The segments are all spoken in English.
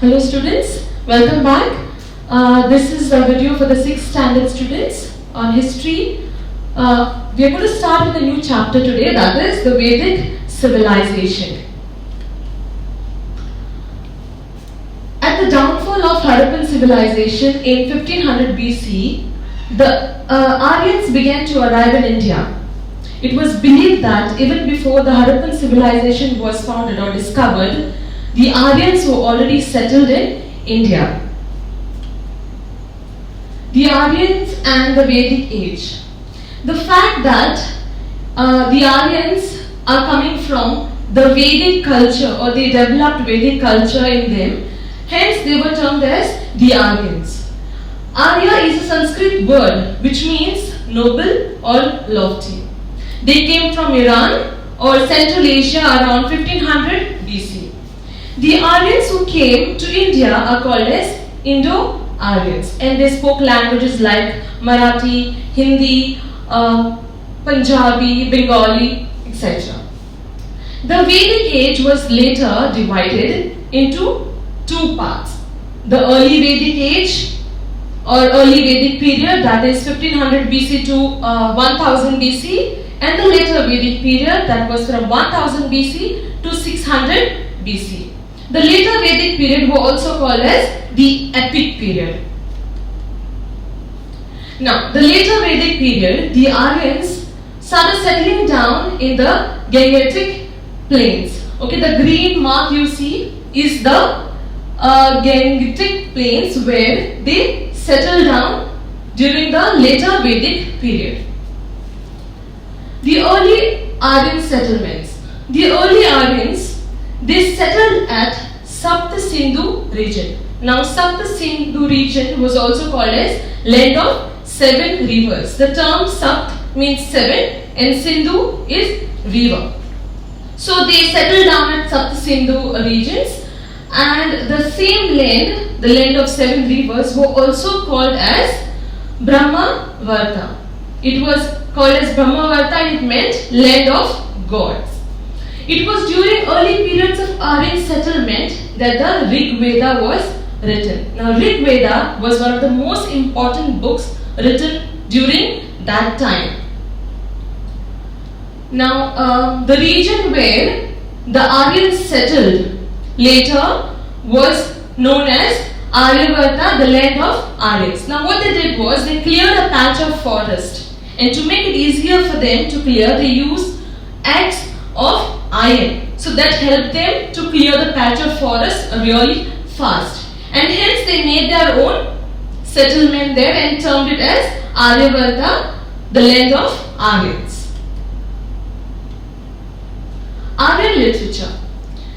Hello students, welcome back. This is a video for the 6th standard students on history. We are going to start with a new chapter today, that is the Vedic civilization. At the downfall of Harappan civilization in 1500 BC, the Aryans began to arrive in India. It was believed that even before the Harappan civilization was founded or discovered, the Aryans were already settled in India. The Aryans and the Vedic age. The fact that the Aryans are coming from the Vedic culture, or they developed Vedic culture in them, hence they were termed as the Aryans. Arya is a Sanskrit word which means noble or lofty. They came from Iran or Central Asia around 1500 BC. The Aryans who came to India are called as Indo-Aryans, and they spoke languages like Marathi, Hindi, Punjabi, Bengali, etc. The Vedic age was later divided into two parts. The early Vedic age or early Vedic period, that is 1500 BC to 1000 BC, and the later Vedic period, that was from 1000 BC to 600 BC. The later Vedic period were also called as the epic period. Now, the later Vedic period, the Aryans started settling down in the Gangetic plains. Okay, the green mark you see is the Gangetic plains where they settled down during the later Vedic period. The early Aryan settlements. The early Aryans, they settled at Sapta Sindhu region. Now Sapta Sindhu region was also called as land of 7 rivers. The term Sapt means 7 and Sindhu is river. So they settled down at Sapta Sindhu regions, and the same land, the land of 7 rivers, were also called as Brahmavarta. It was called as Brahmavarta and it meant land of gods. It was during early periods of Aryan settlement that the Rig Veda was written. Now Rig Veda was one of the most important books written during that time. Now the region where the Aryans settled later was known as Aryavarta, the land of Aryans. Now what they did was they cleared a patch of forest, and to make it easier for them to clear, they used axe of iron. So that helped them to clear the patch of forest really fast. And hence they made their own settlement there and termed it as Aryavarta, the land of Aryans. Aryan literature.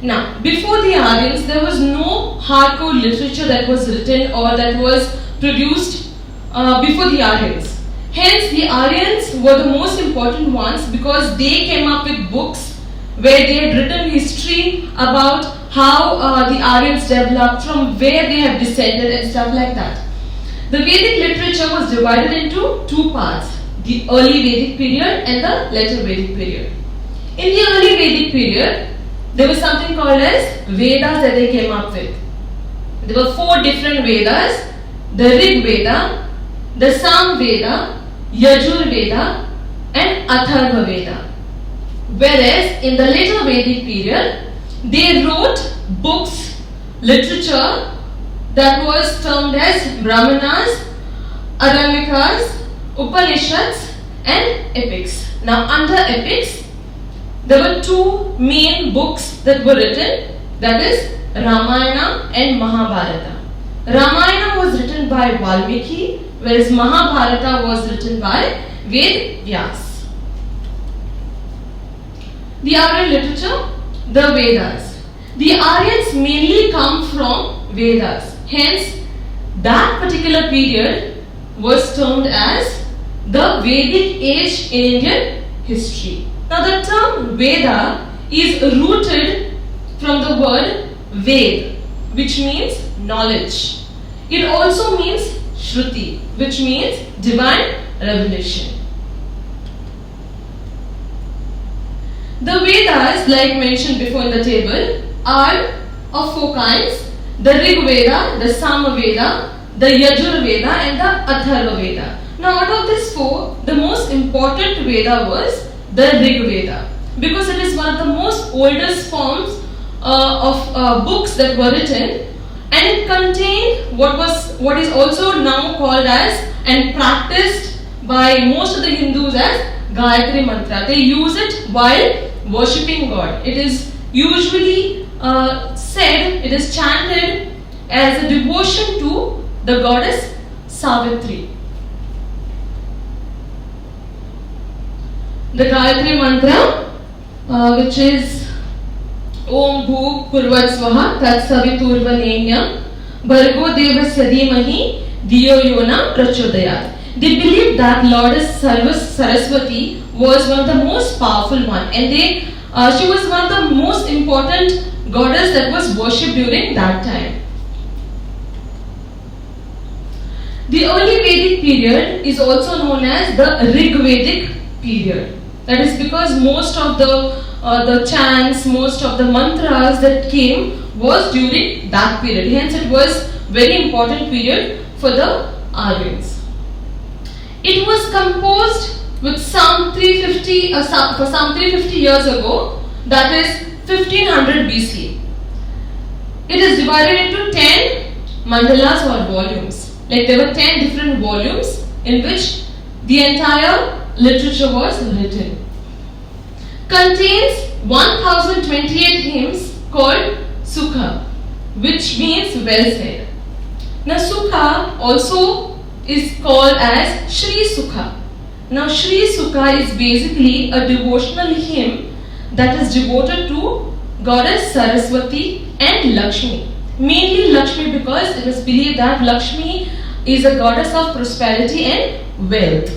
Now, before the Aryans, there was no hardcore literature that was written or that was produced before the Aryans. Hence, the Aryans were the most important ones because they came up with books where they had written history about how the Aryans developed, from where they have descended and stuff like that. The Vedic literature was divided into two parts, the early Vedic period and the later Vedic period. In the early Vedic period, there was something called as Vedas that they came up with. There were 4 different Vedas: the Rig Veda, the Sam Veda, Yajur Veda and Atharva Veda. Whereas in the later Vedic period, they wrote books, literature that was termed as Brahmanas, Aranyakas, Upanishads and epics. Now under epics, there were 2 main books that were written, that is Ramayana and Mahabharata. Ramayana was written by Valmiki, whereas Mahabharata was written by Ved Vyas. The Aryan literature, the Vedas. The Aryans mainly come from Vedas. Hence, that particular period was termed as the Vedic age in Indian history. Now, the term Veda is rooted from the word Ved, which means knowledge. It also means Shruti, which means divine revelation. The Vedas, like mentioned before in the table, are of 4 kinds. the Rig Veda, the Sama Veda, the Yajur Veda and the Atharva Veda. Now out of these four, the most important Veda was the Rig Veda, because it is one of the most oldest forms of books that were written, and it contained what is also now called as and practiced by most of the Hindus as Gayatri Mantra. They use it while worshipping God. It is usually said, it is chanted as a devotion to the goddess Savitri. The Gayatri Mantra, which is Om Bhu Purvat Swaha Tat Saviturvarenyam Bhargo Devasya Dhimahi Dhiyo Yona Prachodayat. They believed that Lord Saraswati was one of the most powerful one, and she was one of the most important goddess that was worshipped during that time. The early Vedic period is also known as the Rig Vedic period. That is because most of the chants, most of the mantras that came was during that period. Hence, it was very important period for the Aryans. It was composed with some 350 for some 350 years ago, that is 1500 BC. It is divided into 10 mandalas or volumes. Like there were 10 different volumes in which the entire literature was written. Contains 1028 hymns called Sukha, which means well said. Now Sukha also is called as Shri Sukha. Now Shri Sukha is basically a devotional hymn that is devoted to goddess Saraswati and Lakshmi. Mainly Lakshmi, because it is believed that Lakshmi is a goddess of prosperity and wealth.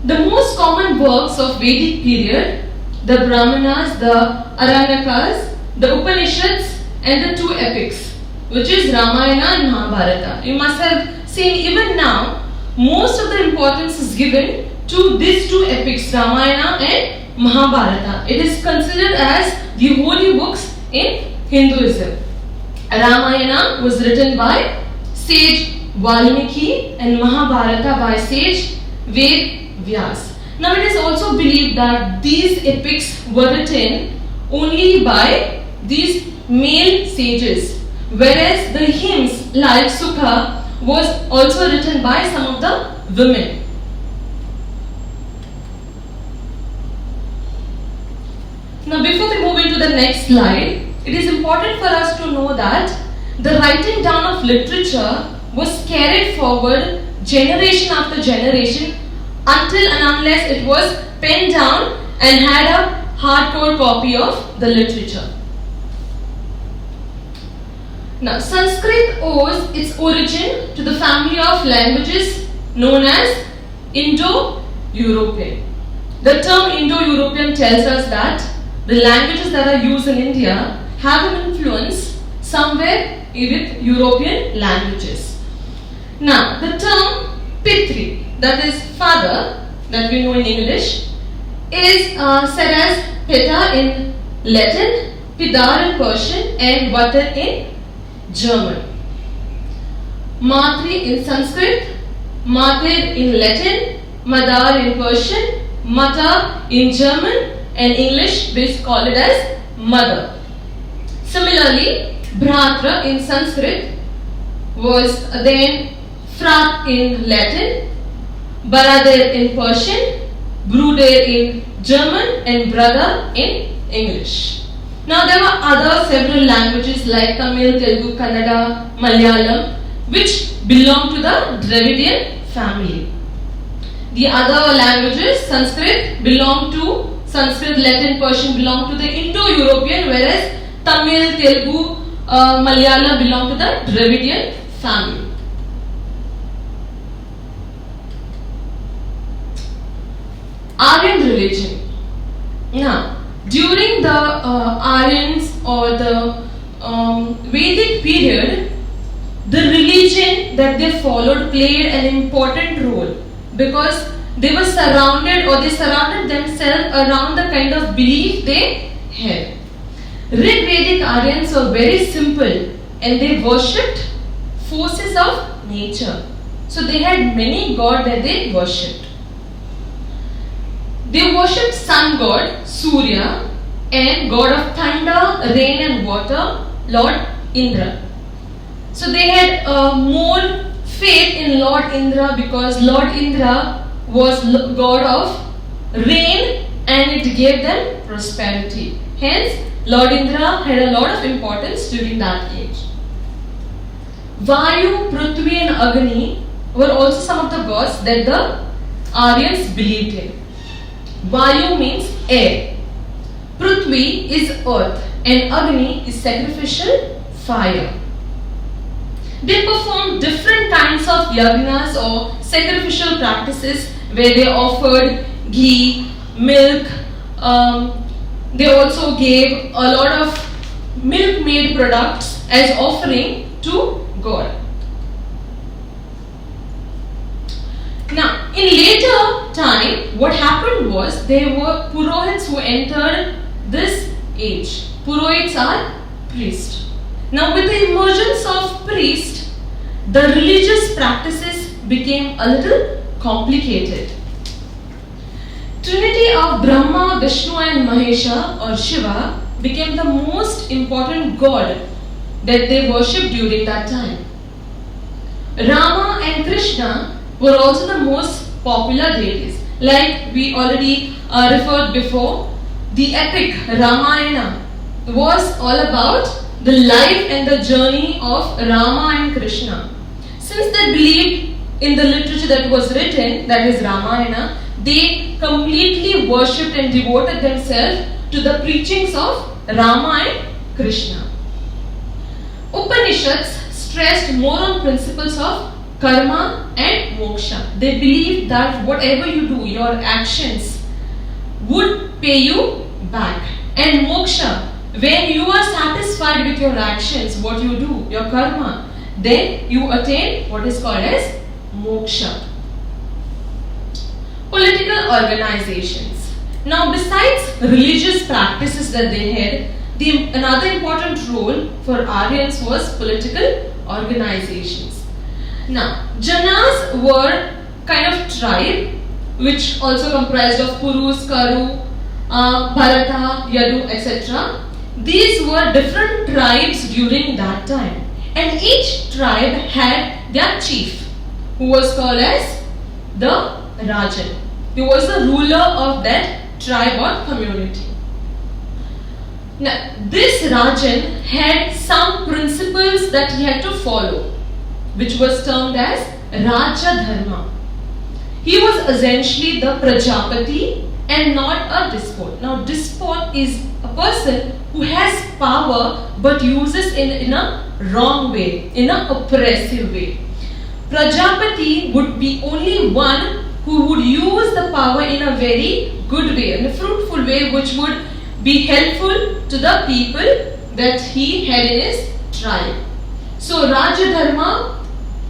The most common works of Vedic period, the Brahmanas, the Aranyakas, the Upanishads and the two epics, which is Ramayana and Mahabharata. You must have seen even now, most of the importance is given to these two epics, Ramayana and Mahabharata. It is considered as the holy books in Hinduism. Ramayana was written by sage Valmiki and Mahabharata by sage Ved Vyas. Now it is also believed that these epics were written only by these male sages, whereas the hymns like Sukha was also written by some of the women. Now before we move into the next slide, it is important for us to know that the writing down of literature was carried forward generation after generation until and unless it was penned down and had a hardcore copy of the literature. Now Sanskrit owes its origin to the family of languages known as Indo-European. The term Indo-European tells us that the languages that are used in India have an influence somewhere with European languages. Now the term Pitri, that is father, that we know in English, is said as Pita in Latin, Pidar in Persian and Vatar in German. Matri in Sanskrit, Matir in Latin, Madar in Persian, Mata in German, and English we call it as mother. Similarly, Bhratra in Sanskrit was then Frat in Latin, Barader in Persian, Bruder in German, and brother in English. Now there were other several languages like Tamil, Telugu, Kannada, Malayalam, which belong to the Dravidian family. The other languages, Sanskrit, Sanskrit, Latin, Persian belong to the Indo-European, whereas Tamil, Telugu, Malayalam belong to the Dravidian family. Aryan religion. Now, during the Aryans or the Vedic period, the religion that they followed played an important role because they were surrounded, or they surrounded themselves around the kind of belief they had. Rigvedic Aryans were very simple and they worshipped forces of nature. So they had many gods that they worshipped. They worshipped sun god Surya and god of thunder, rain and water, Lord Indra. So they had more faith in Lord Indra because Lord Indra was god of rain and it gave them prosperity. Hence, Lord Indra had a lot of importance during that age. Vayu, Prithvi and Agni were also some of the gods that the Aryans believed in. Vayu means air, Prithvi is earth and Agni is sacrificial fire. They performed different kinds of yagnas or sacrificial practices where they offered ghee, milk. They also gave a lot of milk-made products as offering to God. Now, in later time, what happened was there were Purohits who entered this age. Purohits are priests. Now, with the emergence of priests, the religious practices became a little complicated. Trinity of Brahma, Vishnu and Mahesha or Shiva became the most important god that they worshipped during that time. Rama and Krishna were also the most popular deities. Like we already referred before, the epic Ramayana was all about the life and the journey of Rama and Krishna. Since they believed in the literature that was written, that is Ramayana, they completely worshipped and devoted themselves to the preachings of Rama and Krishna. Upanishads stressed more on principles of karma and moksha. They believed that whatever you do, your actions would pay you back. And moksha, when you are satisfied with your actions, what you do, your karma, then you attain what is called as moksha. Political organizations. Now, besides religious practices that they had, another important role for Aryans was political organizations. Now, Janas were kind of tribe which also comprised of Purus, Karu, Bharata, Yadu, etc. These were different tribes during that time, and each tribe had their chief who was called as the Rajan. He was the ruler of that tribe or community. Now, this Rajan had some principles that he had to follow, which was termed as Raja Dharma. He was essentially the Prajapati and not a despot. Now, despot is a person who has power but uses it in a wrong way, in an oppressive way. Prajapati would be only one who would use the power in a very good way, in a fruitful way, which would be helpful to the people that he had in his tribe. So Raja Dharma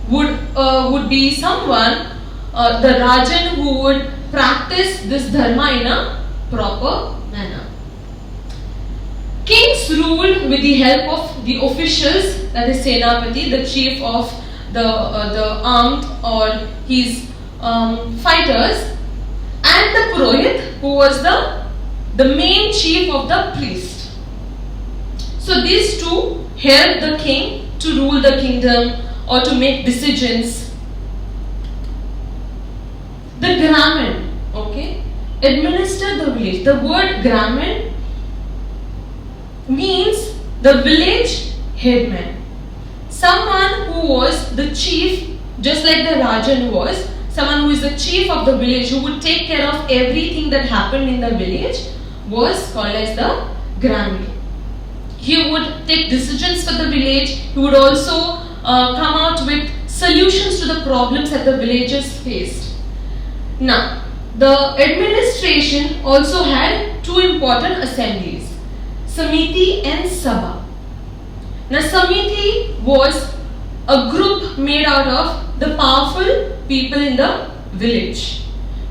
would be someone, the Rajan, who would practice this dharma in a proper manner. Kings ruled with the help of the officials, that is Senapati, the chief of the armed or his fighters, and the Purohit, who was the main chief of the priest. So these two helped the king to rule the kingdom or to make decisions. The Gramin, okay, administered the village. The word Gramin means the village headman. Someone who was the chief, just like the Rajan was, someone who is the chief of the village, who would take care of everything that happened in the village, was called as the Gramin. He would take decisions for the village. He would also come out with solutions to the problems that the villagers faced. Now, the administration also had two important assemblies, Samiti and Sabha. Now, Samiti was a group made out of the powerful people in the village,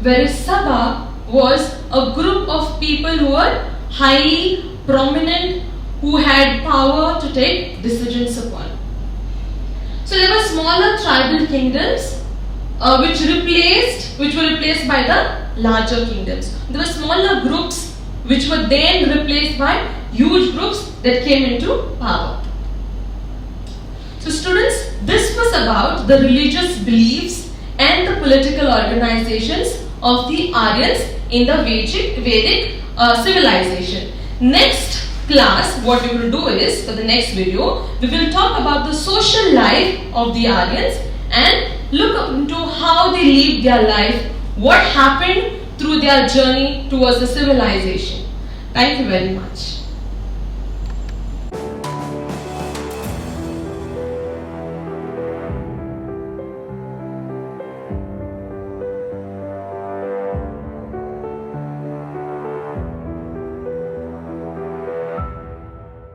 whereas Sabha was a group of people who were highly prominent who had power to take decisions upon. So there were smaller tribal kingdoms which were replaced by the larger kingdoms. There were smaller groups which were then replaced by huge groups that came into power. So students, this was about the religious beliefs and the political organizations of the Aryans in the Vedic civilization. Next class, what we will do is, for the next video, we will talk about the social life of the Aryans and look into how they lived their life, what happened through their journey towards the civilization. Thank you very much.